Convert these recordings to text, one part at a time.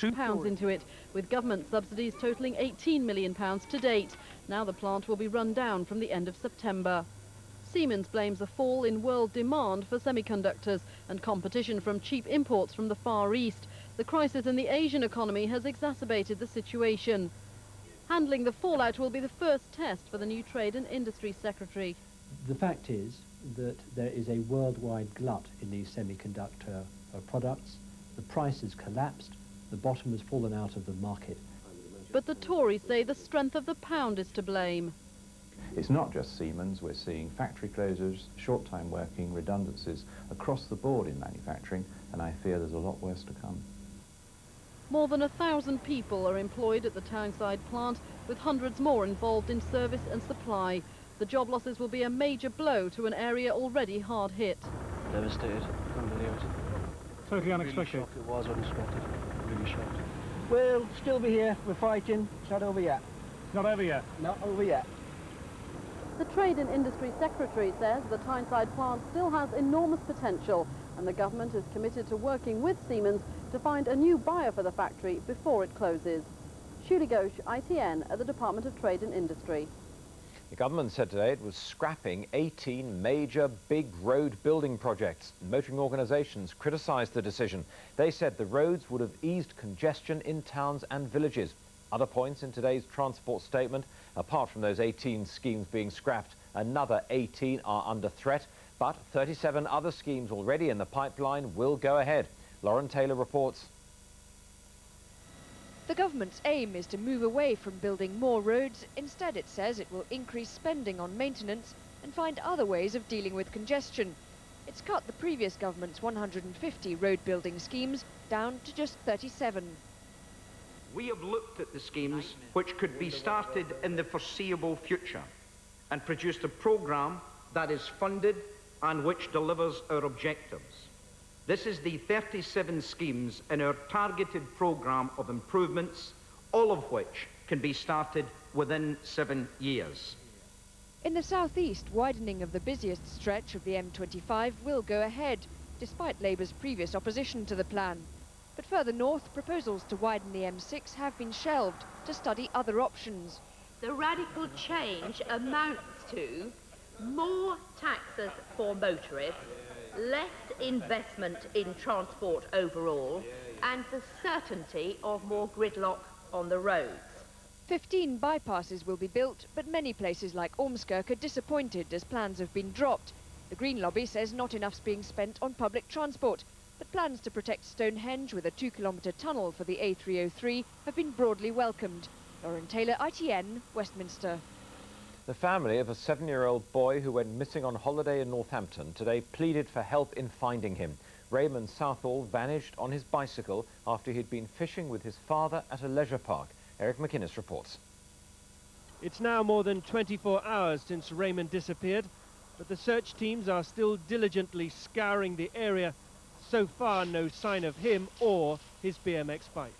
£2 into it, with government subsidies totalling £18 million to date. Now the plant will be run down from the end of September. Siemens blames a fall in world demand for semiconductors and competition from cheap imports from the Far East. The crisis in the Asian economy has exacerbated the situation. Handling the fallout will be the first test for the new Trade and Industry Secretary. The fact is that there is a worldwide glut in these semiconductor products. The price has collapsed. The bottom has fallen out of the market. But the Tories say the strength of the pound is to blame. It's not just Siemens. We're seeing factory closures, short-time working, redundancies across the board in manufacturing, and I fear there's a lot worse to come. More than 1,000 people are employed at the Tyneside plant, with hundreds more involved in service and supply. The job losses will be a major blow to an area already hard hit. Devastated. Can't believe it. Totally unexpected. Really shocked. It was unexpected. Really shocked. We'll still be here. We're fighting. It's not over yet. Not over yet. Not over yet. The Trade and Industry Secretary says the Tyneside plant still has enormous potential, and the government is committed to working with Siemens to find a new buyer for the factory before it closes. Shuli Ghosh, ITN, at the Department of Trade and Industry. The government said today it was scrapping 18 major big road building projects. Motoring organisations criticised the decision. They said the roads would have eased congestion in towns and villages. Other points in today's transport statement, apart from those 18 schemes being scrapped, another 18 are under threat, but 37 other schemes already in the pipeline will go ahead. Lauren Taylor reports. The government's aim is to move away from building more roads. Instead, it says it will increase spending on maintenance and find other ways of dealing with congestion. It's cut the previous government's 150 road building schemes down to just 37. We have looked at the schemes which could be started in the foreseeable future and produced a programme that is funded and which delivers our objectives. This is the 37 schemes in our targeted programme of improvements, all of which can be started within 7 years. In the southeast, widening of the busiest stretch of the M25 will go ahead, despite Labour's previous opposition to the plan. But further north, proposals to widen the M6 have been shelved to study other options. The radical change amounts to more taxes for motorists, less investment in transport overall, and the certainty of more gridlock on the roads. 15 bypasses will be built, but many places like Ormskirk are disappointed as plans have been dropped. The Green Lobby says not enough's being spent on public transport, but plans to protect Stonehenge with a 2-kilometre tunnel for the A303 have been broadly welcomed. Lauren Taylor, ITN, Westminster. The family of a 7-year-old boy who went missing on holiday in Northampton today pleaded for help in finding him. Raymond Southall vanished on his bicycle after he'd been fishing with his father at a leisure park. Eric McInnes reports. It's now more than 24 hours since Raymond disappeared, but the search teams are still diligently scouring the area. So far, no sign of him or his BMX bike.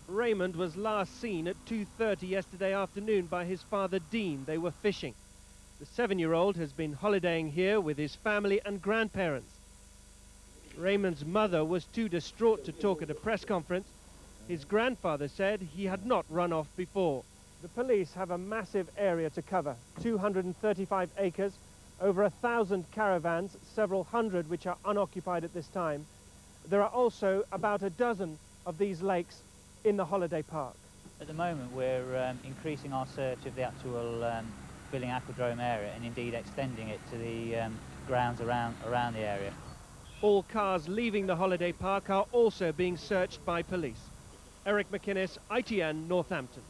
Raymond was last seen at 2:30 yesterday afternoon by his father Dean. They were fishing. The 7-year-old has been holidaying here with his family and grandparents. Raymond's mother was too distraught to talk at a press conference. His grandfather said he had not run off before. The police have a massive area to cover, 235 acres, over 1,000 caravans, several hundred which are unoccupied at this time. There are also about a dozen of these lakes in the holiday park. At the moment we're increasing our search of the actual Billing Aquadrome area and indeed extending it to the grounds around the area. All cars leaving the holiday park are also being searched by police. Eric McInnes, ITN, Northampton.